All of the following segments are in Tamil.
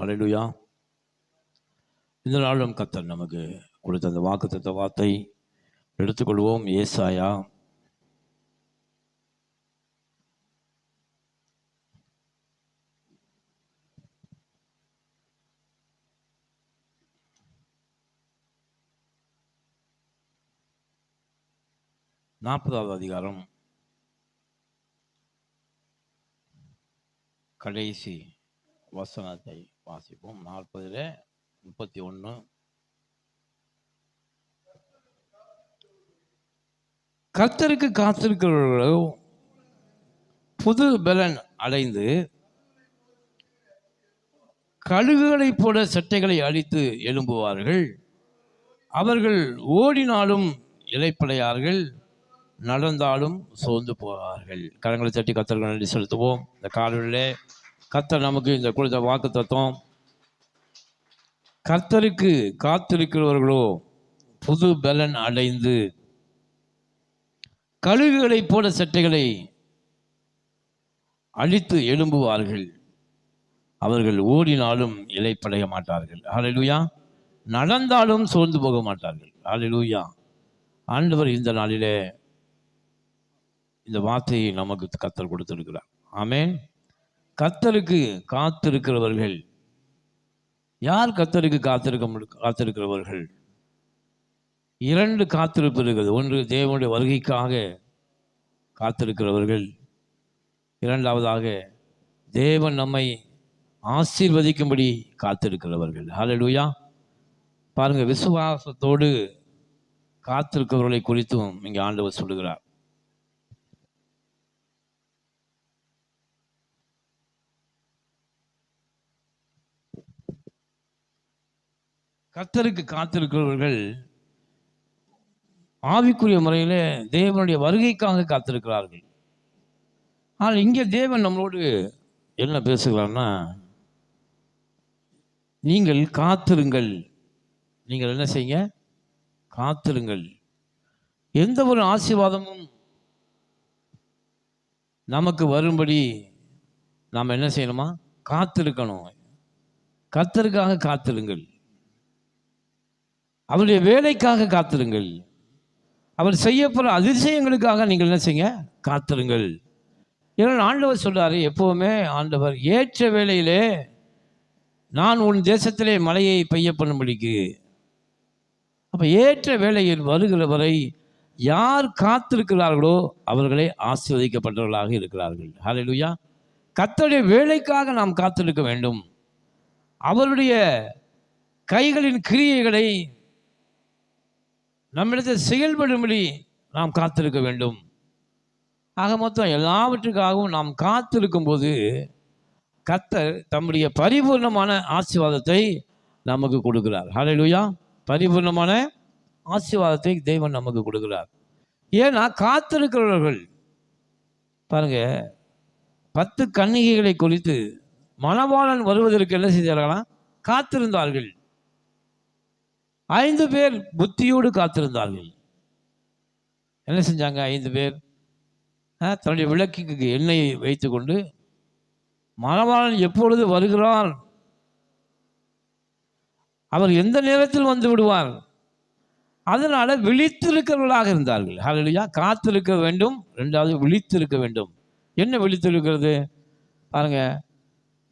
ஹல்லேலூயா. இந்த நாளும் கர்த்தர் நமக்கு கொடுத்த அந்த வாக்குத்தத்த வார்த்தை எடுத்துக்கொள்வோம். ஏசாயா 40வது அதிகாரம் கடைசி வசனத்தை வாசிப்போம். 40:31. கர்த்தருக்கு காத்திருக்கிறவர்களோ புது பலன் அடைந்து கழுகுகளைப் போல சட்டைகளை அடித்து எழும்புவார்கள். அவர்கள் ஓடினாலும் இளைப்படையார்கள், நடந்தாலும் சோர்ந்து போவார்கள். கரங்களை தட்டி கர்த்தருக்கு நன்றி செலுத்துவோம். இந்த காலையிலே கர்த்தர் நமக்கு இந்த கொடுத்த வாக்கு தத்துவம், கர்த்தருக்கு காத்திருக்கிறவர்களோ புது பலன் அடைந்து கழுகுகளைப் போல சட்டைகளை அழித்து எழும்புவார்கள். அவர்கள் ஓடினாலும் இளைப்படைய மாட்டார்கள். ஹல்லேலூயா. நடந்தாலும் சோர்ந்து போக மாட்டார்கள். ஹல்லேலூயா. ஆண்டவர் இந்த நாளிலே இந்த வார்த்தையை நமக்கு கர்த்தர் கொடுத்திருக்கிறார். ஆமென். கர்த்தருக்கு காத்திருக்கிறவர்கள் யார்? கர்த்தருக்கு காத்திருக்கிறவர்கள் 2 காத்திருப்பு இருக்குது. ஒன்று, தேவனுடைய வருகைக்காக காத்திருக்கிறவர்கள். 2வதாக தேவன் நம்மை ஆசீர்வதிக்கும்படி காத்திருக்கிறவர்கள். ஹல்லேலூயா. பாருங்க, விசுவாசத்தோடு காத்திருக்கிறவர்களை குறித்தும் இங்கே ஆண்டவர் சொல்லுகிறார். கர்த்தருக்கு காத்திருக்கிறவர்கள் ஆவிக்குரிய முறையில் தேவனுடைய வருகைக்காக காத்திருக்கிறார்கள். ஆனால் இங்கே தேவன் நம்மளோடு என்ன பேசுகிறார்னா, நீங்கள் காத்திருங்கள். நீங்கள் என்ன செய்யுங்க? காத்திருங்கள். எந்த ஒரு ஆசீர்வாதமும் நமக்கு வரும்படி நாம் என்ன செய்யணுமா? காத்திருக்கணும். கர்த்தருக்காக காத்திருங்கள். அவருடைய வேலைக்காக காத்திருங்கள். அவர் செய்யப்படுற அதிசயங்களுக்காக நீங்கள் என்ன செய்யுங்க? காத்திருங்கள். ஏன்னா ஆண்டவர் சொல்றாரு, எப்பவுமே ஆண்டவர் ஏற்ற வேளையிலே நான் உன் தேசத்திலே மழையை பெய்ய பண்ணும்படிக்கு. அப்போ ஏற்ற வேளையில் வருகிற வரை யார் காத்திருக்கிறார்களோ அவர்களே ஆசீர்வதிக்கப்பட்டவர்களாக இருக்கிறார்கள். ஹல்லேலூயா. கர்த்தருடைய வேலைக்காக நாம் காத்திருக்க வேண்டும். அவருடைய கைகளின் கிரியைகளை நம்மிடத்தில் செயல்படும்படி நாம் காத்திருக்க வேண்டும். ஆக மொத்தம் எல்லாவற்றுக்காகவும் நாம் காத்திருக்கும் போது கர்த்தர் தம்முடைய பரிபூர்ணமான ஆசீர்வாதத்தை நமக்கு கொடுக்கிறார். ஹல்லேலூயா. பரிபூர்ணமான ஆசீர்வாதத்தை தேவன் நமக்கு கொடுக்கிறார். ஏன்னா காத்திருக்கிறவர்கள் பாருங்க, 10 கன்னிகைகளை குறித்து மணவாளன் வருவதற்கு என்ன செய்தார்களாம்? காத்திருந்தார்கள். 5 பேர் புத்தியோடு காத்திருந்தார்கள். என்ன செஞ்சாங்க? 5 பேர் தன்னுடைய விளக்குக்கு எண்ணெயை வைத்து கொண்டு மணவாளன் எப்பொழுது வருகிறார், அவர் எந்த நேரத்தில் வந்து விடுவார், அதனால விழித்திருக்கிறவர்களாக இருந்தார்கள். ஹல்லேலூயா. காத்திருக்க வேண்டும். 2வது விழித்திருக்க வேண்டும். என்ன விழித்திருக்கிறது? பாருங்க,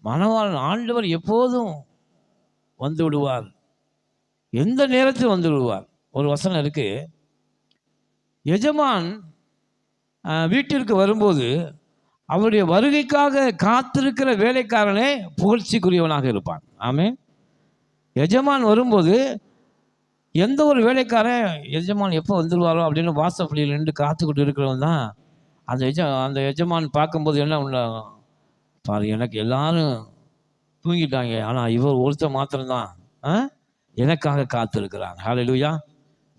மணவாளன் ஆண்டவர் எப்போதும் வந்து விடுவார், எந்த நேரத்தில் வந்து விடுவார். ஒரு வசனம் இருக்கு, எஜமான் வீட்டிற்கு வரும்போது அவருடைய வருகைக்காக காத்திருக்கிற வேலைக்காரனே புகழ்ச்சிக்குரியவனாக இருப்பான். ஆமென். எஜமான் வரும்போது எந்த ஒரு வேலைக்காரன் எஜமான் எப்போ வந்துடுவாரோ அப்படின்னு வாசப்படியில் நின்று காத்துக்கிட்டு இருக்கிறவன் தான் அந்த எஜமான் பார்க்கும்போது என்ன உண்டாகும்? பாரு, எனக்கு எல்லாரும் தூங்கிட்டாங்க, ஆனால் இவர் ஒருத்தர் மாத்திரம்தான் எனக்காக காத்திருக்கிறான். ஹல்லேலூயா.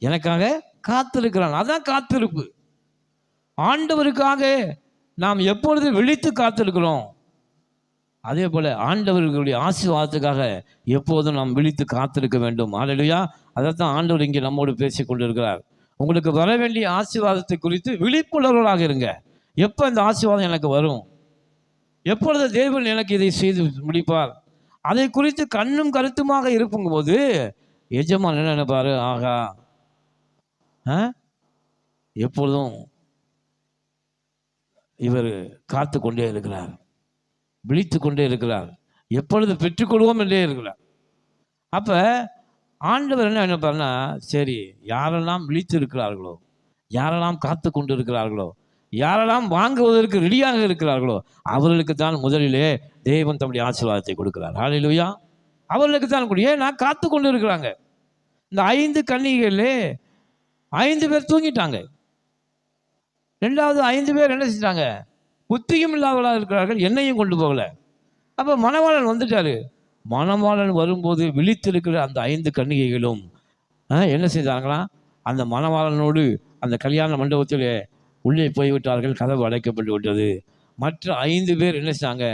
எனக்காக காத்திருக்கிறான். அதான் காத்திருப்பு. ஆண்டவருக்காக நாம் எப்பொழுது விழித்து காத்திருக்கிறோம், அதே போல ஆண்டவர்களுடைய ஆசீர்வாதத்துக்காக எப்போதும் நாம் விழித்து காத்திருக்க வேண்டும். ஹல்லேலூயா. அதைத்தான் ஆண்டவர் இங்கே நம்மோடு பேசி கொண்டிருக்கிறார். உங்களுக்கு வர வேண்டிய ஆசீர்வாதத்தை குறித்து விழிப்புணர்வராக இருங்க. எப்போ இந்த ஆசீர்வாதம் எனக்கு வரும், எப்பொழுது தேவன் எனக்கு இதை செய்து முடிப்பார், அதை குறித்து கண்ணும் கருத்துமாக இருக்கும்போது எஜமான் என்ன நினைப்பாரு, ஆகா எப்பொழுதும் இவர் காத்து கொண்டே இருக்கிறார், விழித்து கொண்டே இருக்கிறார், எப்பொழுது பெற்றுக்கொள்வோம் என்றே இருக்கிறார். அப்ப ஆண்டவர் என்ன நினைப்பாருன்னா, சரி யாரெல்லாம் விழித்து இருக்கிறார்களோ, யாரெல்லாம் காத்து கொண்டு இருக்கிறார்களோ, யாரெல்லாம் வாங்குவதற்கு ரெடியாக இருக்கிறார்களோ அவர்களுக்கு தான் முதலிலே தேவன் தம்முடைய ஆசீர்வாதத்தை கொடுக்கிறார். ஹல்லேலூயா. அவர்களுக்கு தான் கூட. ஏன்னா காத்து கொண்டு இருக்கிறாங்க. இந்த 5 கன்னிகைகளே 5 பேர் தூங்கிட்டாங்க. 2வது 5 பேர் என்ன செஞ்சாங்க, புத்தியும் இல்லாதவர்களாக இருக்கிறார்கள், எண்ணெயும் கொண்டு போகல. அப்போ மணவாளன் வந்துட்டாரு. மணவாளன் வரும்போது விழித்திருக்கிற அந்த 5 கன்னிகைகளும் என்ன செய்தாங்களாம், அந்த மணவாளனோடு அந்த கல்யாண மண்டபத்திலே உள்ளே போய்விட்டார்கள். கதவு அடைக்கப்பட்டு விட்டது. மற்ற 5 பேர் என்ன செய்தாங்க,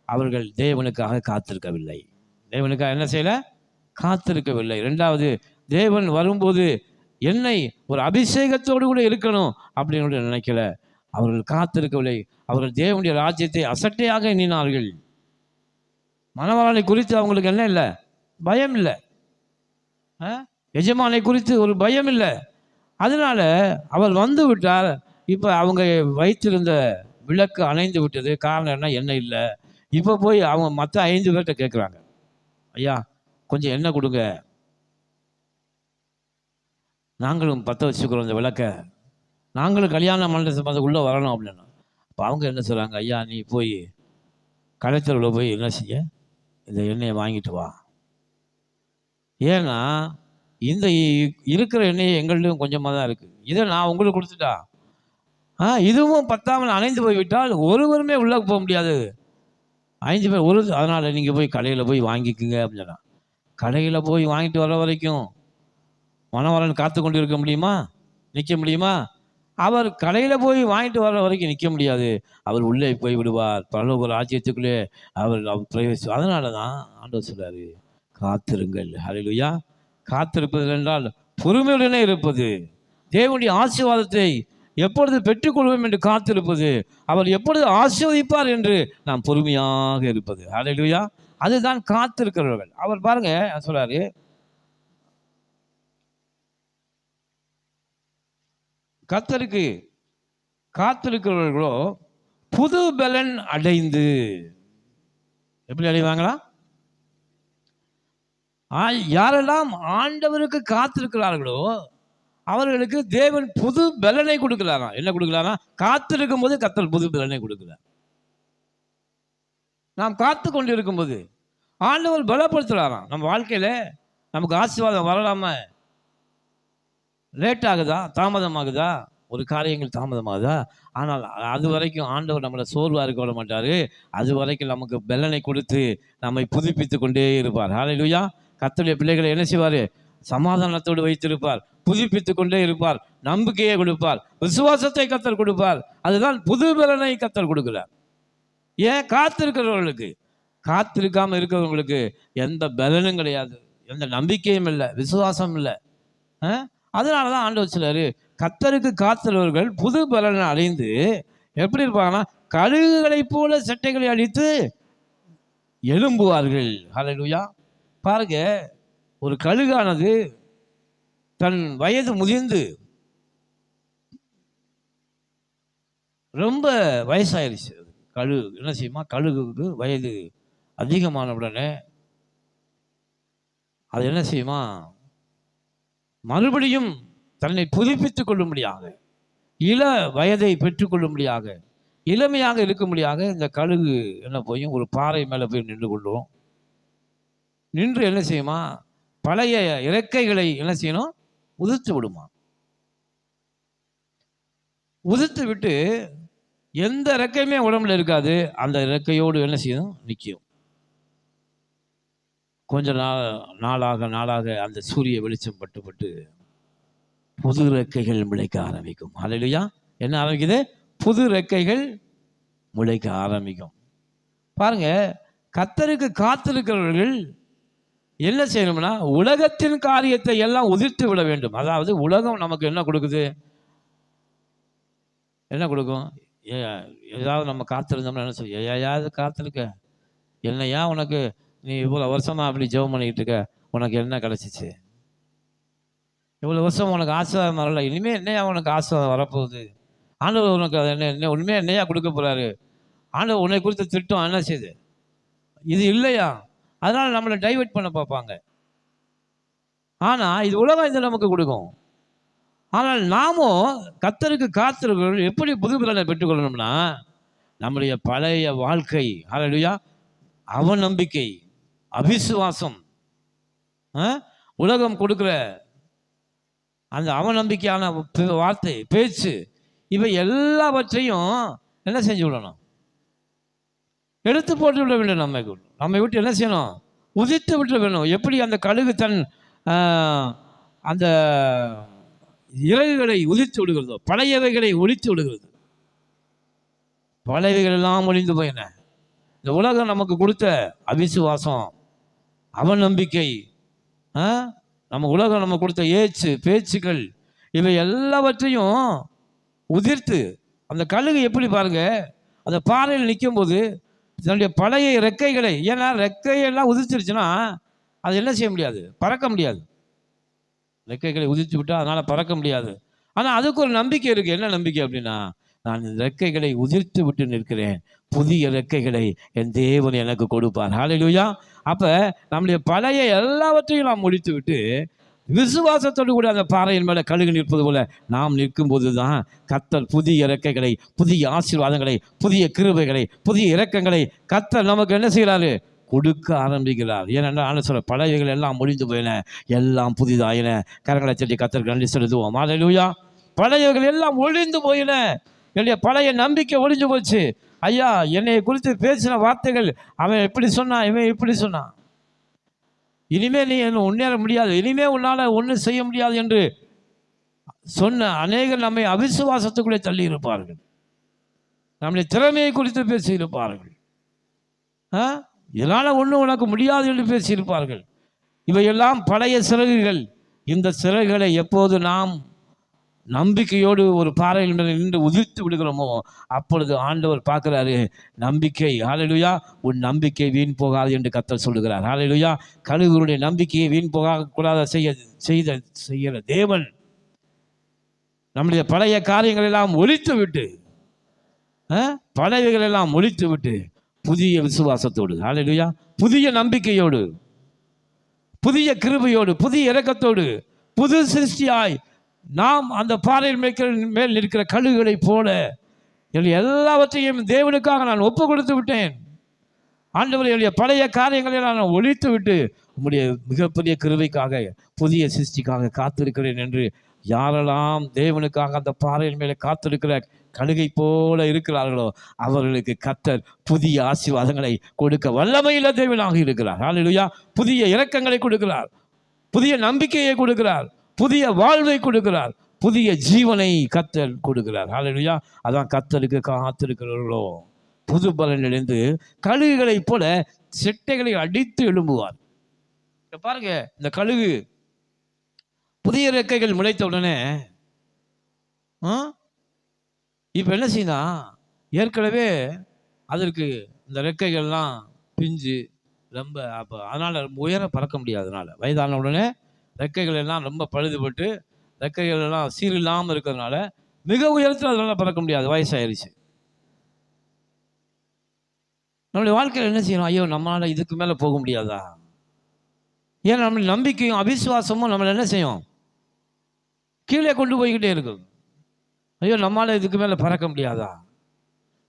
அவர்கள் தேவனுக்காக காத்திருக்கவில்லை. தேவனுக்காக என்ன செய்யல, காத்திருக்கவில்லை. 2வது, தேவன் வரும்போது என்னை ஒரு அபிஷேகத்தோடு கூட இருக்கணும் அப்படின்னு நினைக்கல. அவர்கள் காத்திருக்கவில்லை. அவர்கள் தேவனுடைய ராஜ்யத்தை அசட்டையாக எண்ணினார்கள். மணவாளனை குறித்து அவங்களுக்கு என்ன இல்லை, பயம் இல்லை. எஜமானை குறித்து ஒரு பயம் இல்லை. அதனால அவர் வந்து விட்டார். இப்போ அவங்க வைத்திருந்த விளக்கு அணைந்து விட்டது. காரணம் என்ன, எண்ணெய் இல்லை. இப்போ போய் அவங்க மற்ற 5 பேர்கிட்ட கேட்குறாங்க, ஐயா கொஞ்சம் எண்ணெய் கொடுங்க, நாங்களும் பற்ற வச்சுக்கிறோம் இந்த விளக்கை, நாங்களும் கல்யாண மண்டபம் உள்ளே வரணும் அப்படின்னா. அப்போ அவங்க என்ன சொல்கிறாங்க, ஐயா நீ போய் கடைத்தெருவில் போய் என்ன செய்ய, இந்த எண்ணெயை வாங்கிட்டு வா. ஏன்னா இந்த இருக்கிற எண்ணெய் எங்கள்டும் கொஞ்சமாக தான் இருக்குது, இதை நான் உங்களுக்கு கொடுத்துட்டா இதுவும் பத்தாமல் அணைந்து போய்விட்டால் ஒருவருமே உள்ளே போக முடியாது. 5 பேர் அதனால் நீங்கள் போய் கடையில் போய் வாங்கிக்குங்க அப்படின்னு சொன்னா. கடையில் போய் வாங்கிட்டு வர வரைக்கும் மணவாளன் காத்து கொண்டு இருக்க முடியுமா, நிற்க முடியுமா? அவர் கடையில் போய் வாங்கிட்டு வர வரைக்கும் நிற்க முடியாது. அவர் உள்ளே போய் விடுவார், பரலோக ராஜ்யத்துக்குள்ளே அவர் பிரவேசி. அதனால தான் ஆண்டவர் சொல்றாரு, காத்திருங்கள். ஹல்லேலூயா. காத்திருப்பது என்றால் பொறுமையுடனே இருப்பது, தேவனுடைய ஆசீர்வாதத்தை எப்பொழுது பெற்றுக்கொள்வோம் என்று காத்திருப்பது, அவர் எப்பொழுது ஆசீர்வதிப்பார் என்று நாம் பொறுமையாக இருப்பது. ஹல்லேலூயா. அதுதான் காத்திருக்கிறவர்கள். அவர் பாருங்க சொல்றாரு, கர்த்தருக்கு காத்திருக்கிறவர்களோ புது பலன் அடைந்து. எப்படி அடைவாங்களா? யாரெல்லாம் ஆண்டவருக்கு காத்திருக்கிறார்களோ அவர்களுக்கு தேவன் புது பலனை கொடுக்கிறாராம். என்ன கொடுக்கிறாராம்? காத்திருக்கும் போது கர்த்தர் புது பலனை கொடுக்கிறார். நாம் காத்து கொண்டு இருக்கும்போது ஆண்டவர் பலப்படுத்துறாராம். நம்ம வாழ்க்கையில நமக்கு ஆசீர்வாதம் வரலாம லேட் ஆகுதா, தாமதமாகுதா, ஒரு காரியங்கள் தாமதமாகுதா, ஆனால் அது வரைக்கும் ஆண்டவர் நம்மளை சோர்வாக இருக்க விட மாட்டார். அது வரைக்கும் நமக்கு பலனை கொடுத்து நம்மை புதுப்பித்து கொண்டே இருப்பார். ஹல்லேலூயா. கர்த்தருடைய பிள்ளைகளை என்ன செய்வார்? சமாதானத்தோடு வைத்திருப்பார், புதுப்பித்து கொண்டே இருப்பார், நம்பிக்கையை கொடுப்பார், விசுவாசத்தை கர்த்தர் கொடுப்பார். அதுதான் புது பலனை கர்த்தர் கொடுக்கிறார். ஏன்? காத்திருக்கிறவர்களுக்கு. காத்திருக்காமல் இருக்கிறவங்களுக்கு எந்த பலனும் கிடையாது, எந்த நம்பிக்கையும் இல்லை, விசுவாசம் இல்லை. அதனால தான் ஆண்டவர் சொல்றாரு, கர்த்தருக்கு காத்திருக்கிறவர்கள் புது பலனை அடைந்து எப்படி இருப்பாங்கன்னா, கழுகுகளை போல சட்டைகளை அடித்து எழும்புவார்கள். ஹல்லேலூயா. பாருங்க, ஒரு கழுகானது தன் வயது முதிர்ந்து ரொம்ப வயசாயிருச்சு. கழுகு என்ன செய்யுமா, கழுகுக்கு வயது அதிகமான உடனே அது என்ன செய்யுமா, மறுபடியும் தன்னை புதுப்பித்துக் கொள்ளும்படியாக, இள வயதை பெற்றுக்கொள்ளும்படியாக, இளமையாக இருக்கும்படியாக இந்த கழுகு என்ன போயும் ஒரு பாறை மேலே போய் நின்று கொள்ளும். நின்று என்ன செய்யுமா, பழைய இறக்கைகளை என்ன செய்யணும், உதிர்த்து விடுமா. உதிர்த்து விட்டு எந்த இறக்கையுமே உடம்புல இருக்காது, அந்த இறக்கையோடு என்ன செய்யணும், நிற்கும். கொஞ்ச நாளாக அந்த சூரிய வெளிச்சம் பட்டு புது இறக்கைகள் முளைக்க ஆரம்பிக்கும். ஹல்லேலூயா. என்ன ஆரம்பிக்குது? புது இறக்கைகள் முளைக்க ஆரம்பிக்கும். பாருங்க, கர்த்தருக்கு காத்திருக்கிறவர்கள் என்ன செய்யணும்னா, உலகத்தின் காரியத்தை எல்லாம் உதிர்த்து விட வேண்டும். அதாவது உலகம் நமக்கு என்ன கொடுக்குது, என்ன கொடுக்கும்? ஏதாவது நம்ம காத்திருந்தோம்னா என்ன செய்ய, ஏதாவது காத்திருக்க என்னையா உனக்கு நீ இவ்வளோ வருஷமாக அப்படி ஜெபம் பண்ணிக்கிட்டு இருக்க, உனக்கு என்ன கிடச்சிச்சு? இவ்வளோ வருஷம் உனக்கு ஆசீர்வாதம் வரல, இனிமேல் என்னையா உனக்கு ஆசீர்வாதம் வரப்போகுது? ஆண்டவர் உனக்கு என்ன உண்மையாக என்னையா கொடுக்க போகிறாரு? ஆண்டவர் உன்னை குறித்து திட்டம் என்ன செய்யுது? இது இல்லையா? அதனால் நம்மளை டைவெர்ட் பண்ண பார்ப்பாங்க. ஆனால் இது உலகம் இது நமக்கு கொடுக்கும். ஆனால் நாமும் கர்த்தருக்கு காத்திருக்கிறவர்கள் எப்படி புது பலனை பெற்றுக்கொள்ளணும்னா, நம்முடைய பழைய வாழ்க்கை, ஹல்லேலூயா, அவநம்பிக்கை, அவிசுவாசம், உலகம் கொடுக்குற அந்த அவநம்பிக்கையான வார்த்தை, பேச்சு, இவை எல்லாவற்றையும் என்ன செஞ்சு விடணும்? எடுத்து போட்டு விட வேண்டும். நம்மை விட்டு என்ன செய்யணும்? உதித்து விட்டு வேணும். எப்படி அந்த கழுகு தன் அந்த இறகுகளை உதித்து விடுகிறதோ, பழையவைகளை ஒழித்து விடுகிறது. பழையவைகள் எல்லாம் ஒழிந்து போயின. இந்த உலகம் நமக்கு கொடுத்த அவிசுவாசம், அவநம்பிக்கை, நம்ம உலகம் நம்ம கொடுத்த ஏச்சு பேச்சுக்கள், இவை எல்லாவற்றையும் உதிர்த்து, அந்த கழுகு எப்படி பாருங்க, அந்த பாறையில் நிற்கும் போது தன்னுடைய பழைய ரெக்கைகளை, ஏன்னா ரெக்கையெல்லாம் உதிர்ச்சிருச்சுன்னா அது என்ன செய்ய முடியாது? பறக்க முடியாது. ரெக்கைகளை உதிர்த்து விட்டால் அதனால் பறக்க முடியாது. ஆனால் அதுக்கு ஒரு நம்பிக்கை இருக்குது. என்ன நம்பிக்கை அப்படின்னா, நான் இந்த ரெக்கைகளை உதிர்த்து விட்டு நிற்கிறேன், புதிய ரெக்கைகளை என் தேவன் எனக்கு கொடுப்பார். ஹல்லேலூயா. அப்போ நம்முடைய பழைய எல்லாவற்றையும் நாம் முடித்து விட்டு விசுவாசத்தோடு கூட அந்த பாறையின் மேலே கழுகு நிற்பது போல நாம் நிற்கும் போது தான் கர்த்தர் புதிய இறக்கைகளை, புதிய ஆசீர்வாதங்களை, புதிய கிருபைகளை, புதிய இரக்கங்களை கர்த்தர் நமக்கு என்ன செய்கிறாரு? கொடுக்க ஆரம்பிக்கிறார். ஏனென்றால் ஆண்டு சொல்ல, பழையவைகள் எல்லாம் முடிந்து போயின, எல்லாம் புதிதாயின. கரங்களை செட்டி கர்த்தருக்கு நன்றி செலுத்துவோம். ஹல்லேலூயா. பழையவைகள் எல்லாம் ஒழிந்து போயின. என்னுடைய பழைய நம்பிக்கை ஒழிஞ்சு போச்சு. ஐயா, என்னை குறித்து பேசின வார்த்தைகள், அவன் எப்படி சொன்னான், இவன் இப்படி சொன்னான், இனிமேல் நீ என்ன முன்னேற முடியாது, இனிமேல் உன்னால் ஒன்றும் செய்ய முடியாது என்று சொன்ன அநேகர் நம்மை அவிசுவாசத்துக்குள்ளே தள்ளி இருப்பார்கள். நம்முடைய திறமையை குறித்து பேசியிருப்பார்கள். இதனால் ஒன்றும் உனக்கு முடியாது என்று பேசியிருப்பார்கள். இவையெல்லாம் பழைய சிறகுகள். இந்த சிறகுகளை எப்போது நாம் நம்பிக்கையோடு ஒரு பாறையில் மேலே நின்று உதிர்த்து விடுகிறோமோ, அப்பொழுது ஆண்டவர் பார்க்குறாரு, நம்பிக்கை, ஹல்லேலூயா, உன் நம்பிக்கை வீண் போகாது என்று கர்த்தர் சொல்லுகிறார். ஹல்லேலூயா. கழுகுகளுடைய நம்பிக்கையை வீண் போகக்கூடாத செய்கிற தேவன் நம்முடைய பழைய காரியங்கள் எல்லாம் ஒழித்து விட்டு, பழையவைகள் எல்லாம் ஒழித்து விட்டு புதிய விசுவாசத்தோடு, ஹல்லேலூயா, புதிய நம்பிக்கையோடு, புதிய கிருபையோடு, புதிய இரக்கத்தோடு, புது சிருஷ்டியாய் நாம் அந்த பாறையில் மேல் நிற்கிற கழுகுகளைப் போல எல்லாவற்றையும் தேவனுக்காக நான் ஒப்பு கொடுத்து விட்டேன். ஆண்டவர், என்னுடைய பழைய காரியங்களை நான் ஒழித்து விட்டு உம்முடைய மிகப்பெரிய கிருபைக்காக, புதிய சிருஷ்டிக்காக காத்திருக்கிறேன் என்று யாரெல்லாம் தேவனுக்காக அந்த பாறையின் மேலே காத்திருக்கிற கழுகை போல இருக்கிறார்களோ, அவர்களுக்கு கர்த்தர் புதிய ஆசீர்வாதங்களை கொடுக்க வல்லமையுள்ள தேவனாக இருக்கிறார். ஹல்லேலூயா. புதிய இரக்கங்களை கொடுக்கிறார், புதிய நம்பிக்கையை கொடுக்கிறார், புதிய வாழ்வை கொடுக்கிறார், புதிய ஜீவனை கர்த்தர் கொடுக்கிறார். ஹல்லேலூயா. அதான் கர்த்தருக்கு காத்திருக்கிறவர்களோ புது பலனிலிருந்து கழுகுகளைப் போல செட்டைகளை அடித்து எழும்புவார். பாருங்க, இந்த கழுகு புதிய ரெக்கைகள் முளைத்த உடனே இப்போ என்ன செய்யணும்? ஏற்கனவே அதற்கு இந்த ரெக்கைகள்லாம் பிஞ்சு ரொம்ப, அப்போ அதனால் உயர பறக்க முடியாது. அதனால் வயதான உடனே ரெக்கைகள் எல்லாம் ரொம்ப பழுதுபட்டு ரெக்கைகள் எல்லாம் சீரில்லாமல் இருக்கிறதுனால மிக உயரத்தில் அதனால் பறக்க முடியாது, வயசாயிருச்சு. நம்மளுடைய வாழ்க்கையில் என்ன செய்யணும்? ஐயோ, நம்மளால் இதுக்கு மேலே போக முடியாதா? ஏன்னா நம்மளுடைய நம்பிக்கையும் அவிசுவாசமும் நம்மளை என்ன செய்யும்? கீழே கொண்டு போய்கிட்டே இருக்கும். ஐயோ, நம்மளால் இதுக்கு மேலே பறக்க முடியாதா?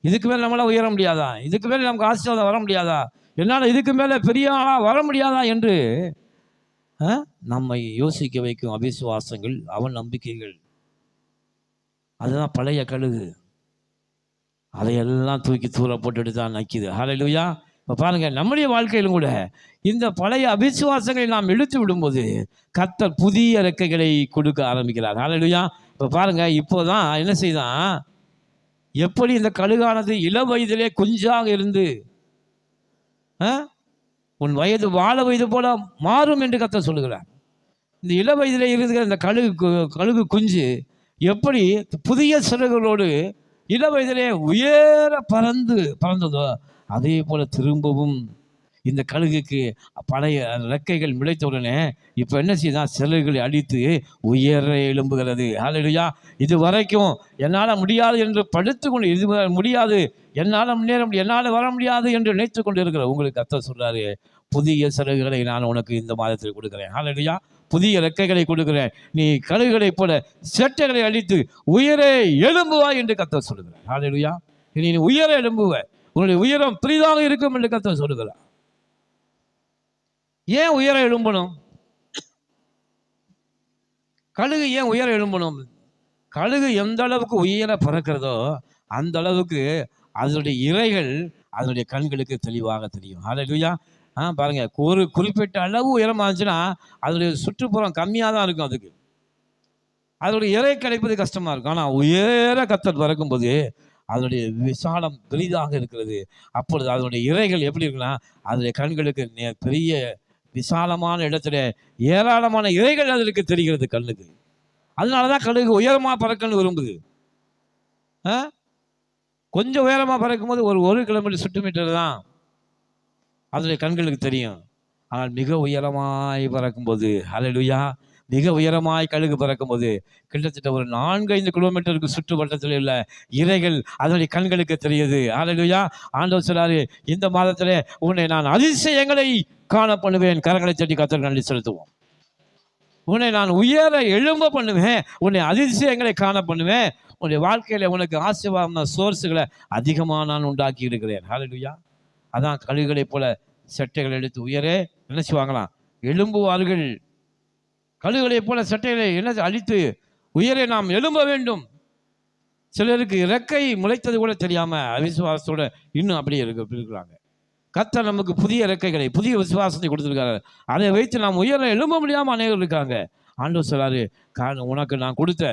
இதுக்கு மேலே நம்மளால் உயர முடியாதா? இதுக்கு மேலே நமக்கு ஆசீர்வாதம் வர முடியாதா? என்னால் இதுக்கு மேலே பெரிய ஆளாக வர முடியாதா என்று நம்மை யோசிக்க வைக்கும் அவிசுவாசங்கள், அவன் நம்பிக்கைகள். அதுதான் பழைய கழுகு. அதையெல்லாம் தூக்கி தூர போட்டுட்டு தான் நக்கிது. ஹல்லேலூயா. இப்போ பாருங்கள், நம்முடைய வாழ்க்கையிலும் கூட இந்த பழைய அவிசுவாசங்களை நாம் இழுத்து விடும்போது கர்த்தர் புதிய ரெக்கைகளை கொடுக்க ஆரம்பிக்கிறார். ஹல்லேலூயா. இப்போ பாருங்கள், இப்போ தான் என்ன செய்தான், எப்படி இந்த கழுகானது இள வயதிலே குஞ்சாக இருந்து உன் வயது வாழ வயது போல மாறும் என்று கர்த்தர் சொல்லுகிறார். இந்த இள வயதிலே இருக்கிற இந்த கழுகு குஞ்சு எப்படி புதிய சிறகுகளோடு இள வயதிலே உயர பறந்ததோ, அதே போல திரும்பவும் இந்த கழுகுக்கு பழைய ரெக்கைகள் முளைத்த உடனே இப்போ என்ன செய்யுதான் சிறகுகளை அடித்து உயர எழும்புகிறது. ஹல்லேலூயா. இது வரைக்கும் என்னால் முடியாது என்று படுத்து கொண்டு இது முடியாது, என்னால் முன்னேற முடியும், என்னால் வர முடியாது என்று நினைத்து கொண்டு இருக்கிற உங்களுக்கு கர்த்தர் சொல்றாரு, புதிய சிறகுகளை நான் உனக்கு இந்த மாதத்தில் கொடுக்குறேன். ஹல்லேலூயா. புதிய ரெக்கைகளை கொடுக்குறேன், நீ கழுகுகளைப் போல செட்டைகளை அடித்து உயரே எழும்புவாய் என்று கர்த்தர் சொல்லுகிறார். ஹல்லேலூயா. நீ உயர எழும்புவ, உன்னுடைய உயரம் பெரிதாக இருக்கும் என்று கர்த்தர் சொல்லுகிறார். ஏன் உயர எழும்பணும்? கழுகு ஏன் உயர எழும்பணும்? கழுகு எந்த அளவுக்கு உயர பறக்கிறதோ அந்த அளவுக்கு அதனுடைய இரைகள் அதனுடைய கண்களுக்கு தெளிவாக தெரியும். ஹல்லேலூயா. பாருங்க, ஒரு குறிப்பிட்ட அளவு உயரமாக இருந்துச்சுன்னா அதனுடைய சுற்றுப்புறம் கம்மியாக தான் இருக்கும், அதுக்கு அதனுடைய இறை கிடைப்பது கஷ்டமாக இருக்கும். ஆனால் உயர கர்த்தர் பறக்கும்போது அதனுடைய விசாலம் பெரிதாக இருக்கிறது. அப்பொழுது அதனுடைய இரைகள் எப்படி இருக்குன்னா அதனுடைய கண்களுக்கு பெரிய விசாலமான இடத்துல ஏராளமான இரைகள் அதற்கு தெரிகிறது கண்ணுக்கு. அதனால தான் கழுகு உயரமாக பறக்கன்னு விரும்புது. கொஞ்சம் உயரமாக பறக்கும்போது ஒரு கிலோமீட்டர் சுற்றுமீட்டர் தான் அதனுடைய கண்களுக்கு தெரியும். ஆனால் மிக உயரமாய் பறக்கும்போது, ஹல்லேலூயா, மிக உயரமாய் கழுகு பறக்கும்போது கிட்டத்தட்ட ஒரு 4-5 கிலோமீட்டருக்கு சுற்று வட்டத்தில் உள்ள இரைகள் அதனுடைய கண்களுக்கு தெரியுது. ஹல்லேலூயா. ஆண்டவர் சொல்றாரு, இந்த மாதத்தில் உன்னை நான் அதிசயங்களை காண பண்ணுவேன். கரங்களை தட்டி கர்த்தருக்கு நன்றி செலுத்துவோம். உன்னை நான் உயர எழும்ப பண்ணுவேன், உன்னை அதிசயங்களை காண பண்ணுவேன், உன்னுடைய வாழ்க்கையில் உனக்கு ஆசீர்வாதமான சோர்ஸுகளை அதிகமாக நான் உண்டாக்கி இருக்கிறேன். ஹல்லேலூயா. அதான் கழுகுகளைப் போல செட்டைகளை எடுத்து உயரே என்ன செய்வாங்களாம், எழும்புவார்கள். கழுகுகளைப் போல செட்டைகளை என்ன அழித்து உயரே நாம் எழும்ப வேண்டும். சிலருக்கு இறக்கை முளைத்தது கூட தெரியாம அவிசுவாசத்தோட இன்னும் அப்படியே இருக்கிறாங்க. கர்த்தர் நமக்கு புதிய இறக்கைகளை புதிய விசுவாசத்தை கொடுத்துருக்காரு. அதை வைத்து நாம் உயர எழும்ப முடியாமல் அநேகர் இருக்காங்க. ஆண்டவர் சொல்றாரு, உனக்கு நான் கொடுத்த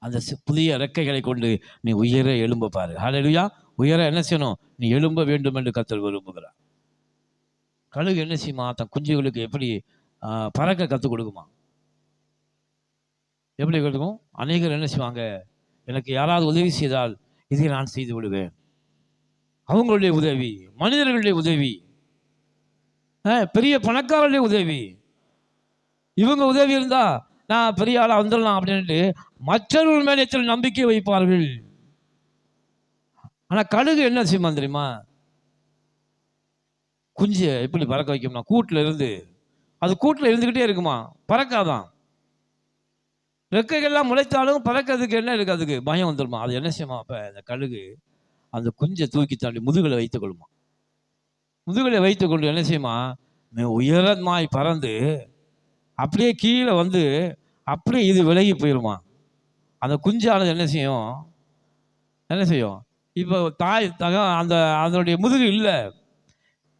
அந்த புதிய இறக்கைகளை கொண்டு நீ உயர எழும்ப பாரு. ஹல்லேலூயா. உயர என்ன செய்யணும், நீ எழும்ப வேண்டும் என்று கர்த்தர் விரும்புகிறார். கழுகு என்ன செய்யுமா, தன் குஞ்சுகளுக்கு எப்படி பறக்க கற்றுக் கொடுக்குமா? எப்படி கொடுக்கும்? அநேகர் என்ன செய்வாங்க, எனக்கு யாராவது உதவி செய்தால் இதை நான் செய்து விடுவேன். அவங்களுடைய உதவி, மனிதர்களுடைய உதவி, பெரிய பணக்காரர்களுடைய உதவி, இவங்க உதவி இருந்தா நான் பெரிய ஆளா வந்துடலாம் அப்படின்ட்டு மற்றவர்கள் மேலத்தில் நம்பிக்கை வைப்பார்கள். ஆனா கழுகு என்ன செய்யுமா தெரியுமா, குஞ்சு எப்படி பறக்க வைக்கும்னா கூட்டில் இருந்து அது கூட்டில் இருந்துக்கிட்டே இருக்குமா, பறக்காதான். ரெக்கைகள்லாம் முளைத்தாலும் பறக்கிறதுக்கு என்ன இருக்கு, அதுக்கு பயம் வந்துடுமா. அது என்ன செய்யுமா, அப்போ அந்த கழுகு அந்த குஞ்சை தூக்கி தாண்டி முதுகலை வைத்துக் கொள்ளுமா. முதுகலை வைத்து கொண்டு என்ன செய்யுமா, உயரமாய் பறந்து அப்படியே கீழே வந்து அப்படியே இது விலகி போயிடுமா. அந்த குஞ்சானது என்ன செய்யும், இப்போ தாய் அந்த அதனுடைய முதுகு இல்லை,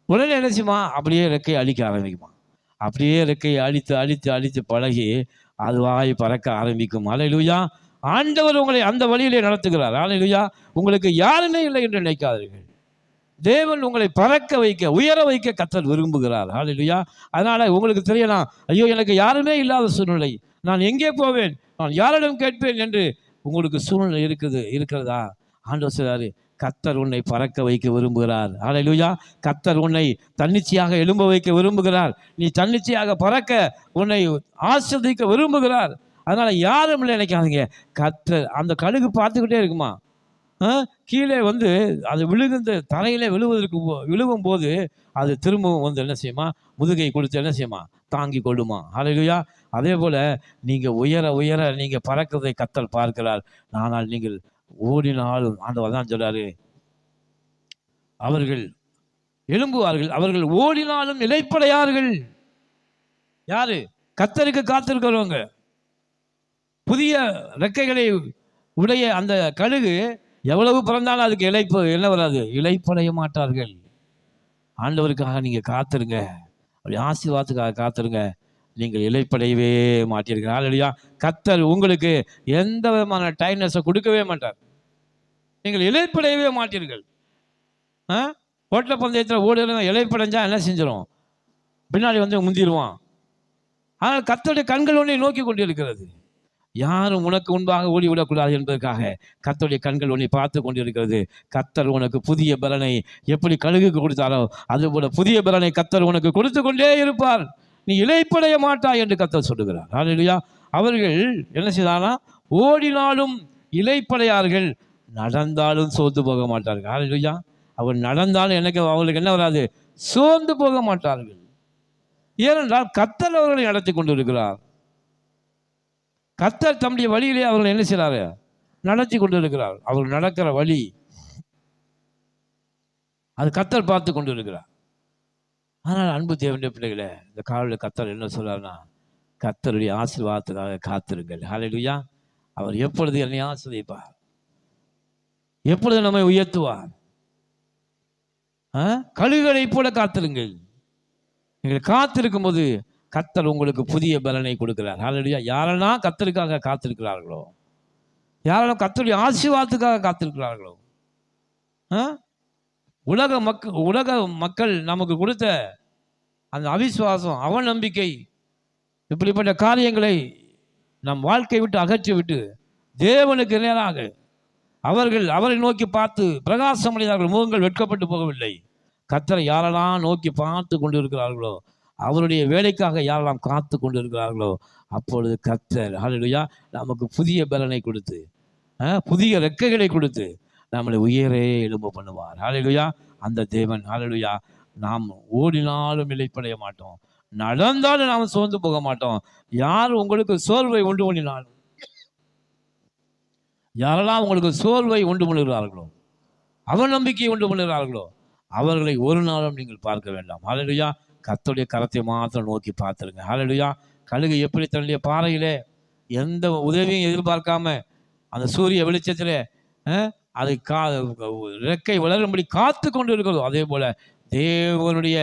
உடனே என்ன செய்யுமா, அப்படியே ரெக்கையை அழிக்க ஆரம்பிக்குமா. அப்படியே ரெக்கையை அழித்து அழித்து அழித்து பழகி அது வாய் பறக்க ஆரம்பிக்கும். ஹல்லேலூயா. ஆண்டவர் உங்களை அந்த வழியிலே நடத்துகிறார். ஹல்லேலூயா. உங்களுக்கு யாருமே இல்லை என்று நினைக்காதீர்கள். தேவன் உங்களை பறக்க வைக்க உயர வைக்க கர்த்தர் விரும்புகிறார். ஹல்லேலூயா. அதனால உங்களுக்கு தெரியலாம், ஐயோ எனக்கு யாருமே இல்லாத சூழ்நிலை, நான் எங்கே போவேன், நான் யாரிடம் கேட்பேன் என்று உங்களுக்கு சூழ்நிலை இருக்கிறதா? ஆண்டவர் சொல்றாரு, கர்த்தர் உன்னை பறக்க வைக்க விரும்புகிறார். ஹல்லேலூயா. கர்த்தர் உன்னை தன்னிச்சையாக எழும்ப வைக்க விரும்புகிறார். நீ தன்னிச்சையாக பறக்க உன்னை ஆசீர்வதிக்க விரும்புகிறார். அதனால யாரும் இல்லை நினைக்காதீங்க. கர்த்தர் அந்த கழுகு பார்த்துக்கிட்டே இருக்குமா, கீழே வந்து அது விழுகின்ற தரையிலே விழுவும் போது அது திரும்பவும் வந்து என்ன செய்யுமா, முதுகை கொடுத்து என்ன செய்யுமா, தாங்கி கொள்ளுமா. ஹல்லேலூயா. அதே போல நீங்க உயர உயர நீங்க பறக்கிறதை கர்த்தர் பார்க்கிறார். ஆனால் நீங்கள் ஓடினாலும் ஆண்டவர் தான் சொல்றாரு, அவர்கள் எழும்புவார்கள், அவர்கள் ஓடினாலும் இளைப்படையார்கள். யாரு? கர்த்தருக்கு காத்திருக்கிறவங்க. புதிய ரெக்கைகளை உடைய அந்த கழுகு எவ்வளவு பிறந்தாலும் அதுக்கு இளைப்பு என்ன வராது, இளைப்படைய மாட்டார்கள். ஆண்டவருக்காக நீங்க காத்திருங்க, அப்படி ஆசீர்வாதத்துக்காக காத்திருங்க, நீங்கள் இளைப்படையவே மாட்டீர்கள். ஹல்லேலூயா. கர்த்தர் உங்களுக்கு எந்த விதமான டைட்னஸை கொடுக்கவே மாட்டார். நீங்கள் இளைப்படையவே மாட்டீர்கள். ஓட்ட பந்தயத்தில் ஓடுறவங்க இளைப்படைஞ்சா என்ன செஞ்சிடும், பின்னாடி வந்து முந்திடுவான். ஆனால் கர்த்தருடைய கண்கள் ஒன்றை நோக்கி கொண்டு இருக்கிறது. யாரும் உனக்கு முன்பாக ஓடிவிடக்கூடாது என்பதற்காக கர்த்தருடைய கண்கள் உன்னை பார்த்து கொண்டிருக்கிறது. கர்த்தர் உனக்கு புதிய பலனை எப்படி கழுகுக்கு கொடுத்தாரோ அதுபோல புதிய பலனை கர்த்தர் உனக்கு கொடுத்து கொண்டே இருப்பார். நீ இளைப்படைய மாட்டாய் என்று கர்த்தர் சொல்லுகிறார். ஹல்லேலூயா. அவர்கள் என்ன செய்தானா, ஓடினாலும் இளைப்படையார்கள், நடந்தாலும் சோர்ந்து போக மாட்டார்கள். ஹல்லேலூயா. அவர் நடந்தாலும் எனக்கு அவங்களுக்கு என்ன வராது, சோர்ந்து போக மாட்டார்கள். ஏனென்றால் கர்த்தர் அவர்களை நடத்தி கொண்டு இருக்கிறார். கர்த்தர் தம்முடைய வழியிலே அவர்கள் என்ன செய்கிறாரு, நடத்தி கொண்டு இருக்கிறார். அவர்கள் நடக்கிற வழி அது கர்த்தர் பார்த்து கொண்டு இருக்கிறார். ஆனால் அன்பு தேவனுடைய பிள்ளைகளே, இந்த காலையில் கர்த்தர் என்ன சொல்றாருன்னா, கர்த்தருடைய ஆசீர்வாதத்துக்காக காத்திருங்கள். ஹல்லேலூயா. அவர் எப்பொழுது என்னை ஆசீர்வதிப்பார், எப்பொழுது நம்மை உயர்த்துவார். கழுகுகளை போல காத்திருங்கள். நீங்கள் காத்திருக்கும் போது கர்த்தர் உங்களுக்கு புதிய பலனை கொடுக்கிறார். ஹல்லேலூயா. யாரெல்லாம் கர்த்தருக்காக காத்திருக்கிறார்களோ, யாரெல்லாம் கர்த்தருடைய ஆசீர்வாதத்துக்காக காத்திருக்கிறார்களோ, உலக மக்கள் நமக்கு கொடுத்த அந்த அவிசுவாசம், அவநம்பிக்கை, இப்படிப்பட்ட காரியங்களை நம் வாழ்க்கை விட்டு அகற்றிவிட்டு தேவனுக்கு நேராக அவரை நோக்கி பார்த்து பிரகாசம் அடைந்தார்கள். முகங்கள் வெட்கப்பட்டு போகவில்லை. கர்த்தரை யாரெல்லாம் நோக்கி பார்த்து கொண்டு இருக்கிறார்களோ, அவருடைய வேலைக்காக யாரெல்லாம் காத்து கொண்டு இருக்கிறார்களோ, அப்பொழுது கர்த்தர் ஹல்லேலூயா நமக்கு புதிய பலனை கொடுத்து, புதிய ரெக்கைகளை கொடுத்து நம்மளை உயரே எழும்ப பண்ணுவார். ஹல்லேலூயா. அந்த தேவன் ஹல்லேலூயா. நாம் ஓடினாலும் இளைப்படைய மாட்டோம், நடந்தாலும் நாம் சோர்ந்து போக மாட்டோம். யார் உங்களுக்கு சோர்வை உண்டு பண்ணினாலும், யாரெல்லாம் உங்களுக்கு சோர்வை உண்டு பண்ணுகிறார்களோ, அவநம்பிக்கையை உண்டு பண்ணுகிறார்களோ, அவர்களை ஒரு நாளும் நீங்கள் பார்க்க வேண்டாம். ஹல்லேலூயா. கர்த்தருடைய கரத்தை மாத்திரம் நோக்கி பார்த்துருங்க. ஹல்லேலூயா. கழுகு எப்படி தன்னுடைய பாறையிலே எந்த உதவியும் எதிர்பார்க்காம அந்த சூரிய வெளிச்சத்திலே அதை ரெக்கை வளரும்படி காத்து கொண்டு இருக்கிறதோ, அதே போல தேவனுடைய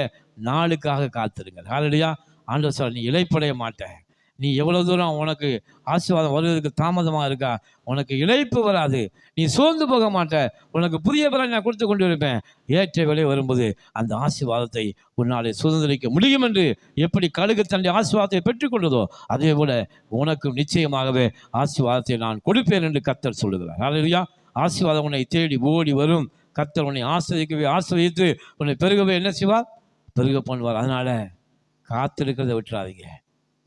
நாளுக்காக காத்திருங்கள். ஹல்லேலூயா. ஆண்டவர் சொல்றார், நீ இளைப்படைய மாட்டேன். நீ எவ்வளவு தூரம் உனக்கு ஆசீர்வாதம் வருவதற்கு தாமதமாக இருக்கா, உனக்கு இளைப்பு வராது, நீ சோர்ந்து போக மாட்ட, உனக்கு புதிய பலனை நான் கொடுத்து கொண்டு இருப்பேன். ஏற்ற வேலை வரும்போது அந்த ஆசீர்வாதத்தை உன்னாலே சுதந்திரிக்க முடியும் என்று எப்படி கழுகு தன்னுடைய ஆசீர்வாதத்தை பெற்றுக்கொண்டதோ, அதே போல உனக்கு நிச்சயமாகவே ஆசீர்வாதத்தை நான் கொடுப்பேன் என்று கர்த்தர் சொல்லுகிறார். ஹல்லேலூயா. ஆசீர்வாதம் உன்னை தேடி ஓடி வரும். கர்த்தர் உன்னை ஆசீர்வதித்து உன்னை பெருகவே என்ன செய்வார், பெருக பண்ணுவார். அதனால காத்திருக்கிறத விட்டுறாதீங்க,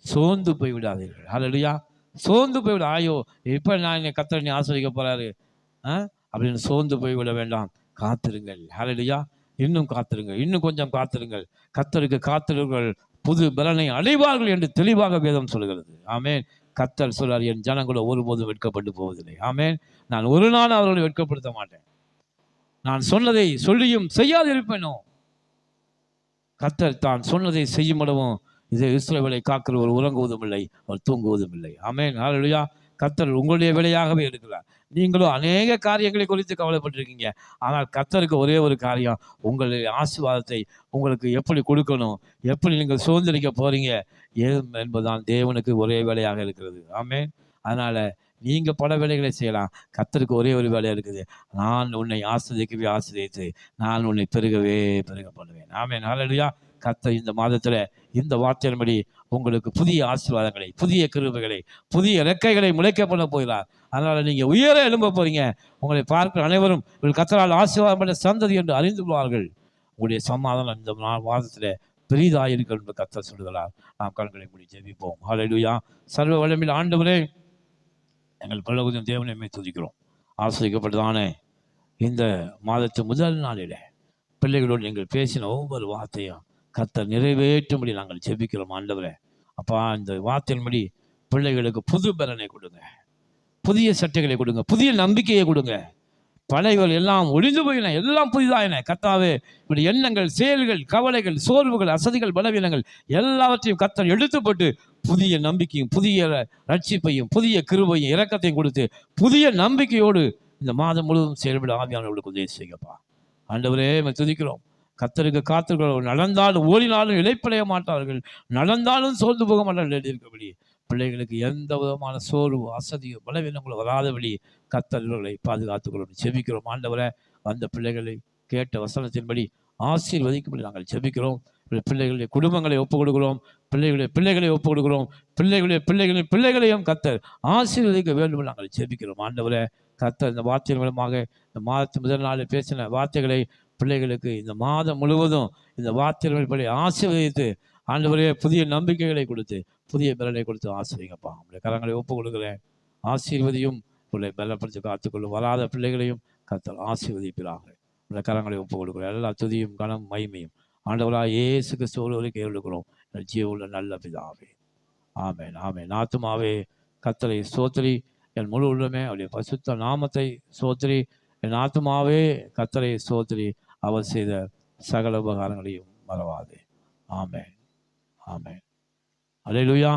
சோர்ந்து போய் விடாதீர்கள். ஹல்லேலூயா. சோர்ந்து போய்விட, ஆயோ இப்போ நான் என்னை கர்த்தர் நீ ஆசீர்வதிக்க போறாரு அப்படின்னு சோர்ந்து போய்விட வேண்டாம். காத்திருங்கள். ஹல்லேலூயா. இன்னும் காத்திருங்கள், இன்னும் கொஞ்சம் காத்திருங்கள். கர்த்தருக்கு காத்திருங்கள், புது பலனை அடைவார்கள் என்று தெளிவாக வேதம் சொல்கிறது. ஆமேன். கர்த்தர் சொல்றார், என் ஜனங்களோ ஒருபோதும் வெட்கப்பட்டு போவதில்லை. ஆமேன். நான் ஒரு நாள் அவர்களை வெட்கப்படுத்த மாட்டேன். நான் சொன்னதை சொல்லியும் செய்யாதிருப்பேனோ. கர்த்தர் தான் சொன்னதை செய்யும் அளவும் இதை இஸ்ரவேலை காக்கிறவர் உறங்குவதும் இல்லை, அவர் தூங்குவதும் இல்லை. ஆமேன். ஹல்லேலூயா. கர்த்தர் உங்களுடைய வேலையாகவே இருக்கிறார். நீங்களும் அநேக காரியங்களை குறித்து கவலைப்பட்டிருக்கீங்க. ஆனால் கர்த்தருக்கு ஒரே ஒரு காரியம், உங்களுடைய ஆசீர்வாதத்தை உங்களுக்கு எப்படி கொடுக்கணும், எப்படி நீங்கள் சுதந்திரிக்க போறீங்க என்பதுதான் தேவனுக்கு ஒரே வேலையாக இருக்கிறது. ஆமேன். அதனால நீங்க பல வேலைகளை செய்யலாம், கர்த்தருக்கு ஒரே ஒரு வேலையா இருக்குது, நான் உன்னை ஆசீர்வதிக்கவே ஆசீர்வதித்து நான் உன்னை பெருகவே பெருக பண்ணுவேன். ஆமேன். ஹல்லேலூயா. கர்த்தர் இந்த மாதத்துல இந்த வார்த்தையின்படி உங்களுக்கு புதிய ஆசீர்வாதங்களை, புதிய கிருபைகளை, புதிய ரெக்கைகளை முளைக்க பண்ண போகிறார். அதனால நீங்க உயர எழும்ப போறீங்க. உங்களை பார்க்கிற அனைவரும் கர்த்தரால் ஆசீர்வாதம் பண்ண சந்ததி என்று அறிந்து கொள்வார்கள். உங்களுடைய சமாதானம் இந்த மாதத்துல பெரிதாக இருக்கிறது என்று கர்த்தர் சொல்கிறார். நாம் கண்களை மூடி ஜெபிப்போம். ஹல்லேலூயா. சர்வ வல்லமையுள்ள ஆண்டவரே, எங்கள் பரலோகத்தின் தேவனை துதிக்கிறோம். ஆசீர்வதிக்கப்பட்டதான இந்த மாதத்து முதல் நாளிலே பிள்ளைகளோடு நீங்கள் பேசின ஒவ்வொரு வார்த்தையும் கர்த்தர் நிறைவேற்றும்படி நாங்கள் ஜெபிக்கிறோம். ஆண்டவரே, அப்பா, இந்த வார்த்தையின்படி பிள்ளைகளுக்கு புது பலனை கொடுங்க, புதிய சட்டைகளை கொடுங்க, புதிய நம்பிக்கையை கொடுங்க. பழையவர்கள் எல்லாம் ஒழிந்து போயின, எல்லாம் புதிதாயின. கர்த்தாவே, இப்படி எண்ணங்கள், செயல்கள், கவலைகள், சோர்வுகள், அசதிகள், பலவீனங்கள் எல்லாவற்றையும் கர்த்தர் எடுத்து போட்டு புதிய நம்பிக்கையும், புதிய ரட்சிப்பையும், புதிய கிருபையும், இரக்கத்தையும் கொடுத்து புதிய நம்பிக்கையோடு இந்த மாதம் முழுவதும் செயல்பட ஆவியானவர்களுக்கு உதவி செய்யப்பா. ஆண்டவரே, துதிக்கிறோம். கர்த்தருக்கு காத்திருக்கிறவர்கள் நடந்தாலும் ஓடினாலும் இளைப்படைய மாட்டார்கள், நடந்தாலும் சோர்ந்து போக மாட்டார்கள் எழுதியிருக்கபடி பிள்ளைகளுக்கு எந்த விதமான சோர்வு, அசதியோ, பலவீனங்களோ வராதபடி கர்த்தர்களை பாதுகாத்துக்கொள்ளும் செபிக்கிறோம். ஆண்டவரை, அந்த பிள்ளைகளை கேட்ட வசனத்தின்படி ஆசீர்வதிக்கும்படி நாங்கள் செபிக்கிறோம். பிள்ளைகளுடைய குடும்பங்களை ஒப்புக் கொடுக்கிறோம். பிள்ளைகளை ஒப்புக் கொடுக்கிறோம். பிள்ளைகளின் பிள்ளைகளையும் கர்த்தர் ஆசீர்வதிக்க வேண்டும் என்று நாங்கள் ஜெபிக்கிறோம். ஆண்டவரே, கர்த்தர் இந்த வார்த்தையின் மூலமாக இந்த மாதத்து முதல் நாளில் பேசின வார்த்தைகளை பிள்ளைகளுக்கு இந்த மாதம் முழுவதும் இந்த வார்த்தைகள் படி ஆசீர்வதித்து, ஆண்டவரே, புதிய நம்பிக்கைகளை கொடுத்து, புதிய பலனை கொடுத்து ஆசீர்வதிங்கப்பா. உங்களுடைய கரங்களை ஒப்புக் கொடுக்கிறேன். ஆசீர்வதியும் உங்களை பலப்படுத்தி காத்துக்கொள்ளும். வராத பிள்ளைகளையும் கர்த்தர் ஆசீர்வதிப்பிறாங்க. உங்களுடைய கரங்களை ஒப்புக் கொடுக்கிறேன். எல்லா துதியும் கனம் மகிமையும் ஆண்டவராக இயேசு கிறிஸ்துவோடு கேளுக்கிறோம். ஜீவனுள்ள நல்ல பிதாவே, ஆமென், ஆமென். ஆத்துமாவே கர்த்தரை ஸ்தோத்திரி, என் முழு உள்ளமே அவருடைய பரிசுத்த நாமத்தை ஸ்தோத்திரி. என் ஆத்துமாவே கர்த்தரை ஸ்தோத்திரி, அவர் செய்த சகல உபகாரங்களையும் மறவாதே. ஆமென், ஆமென். அல்லேலூயா.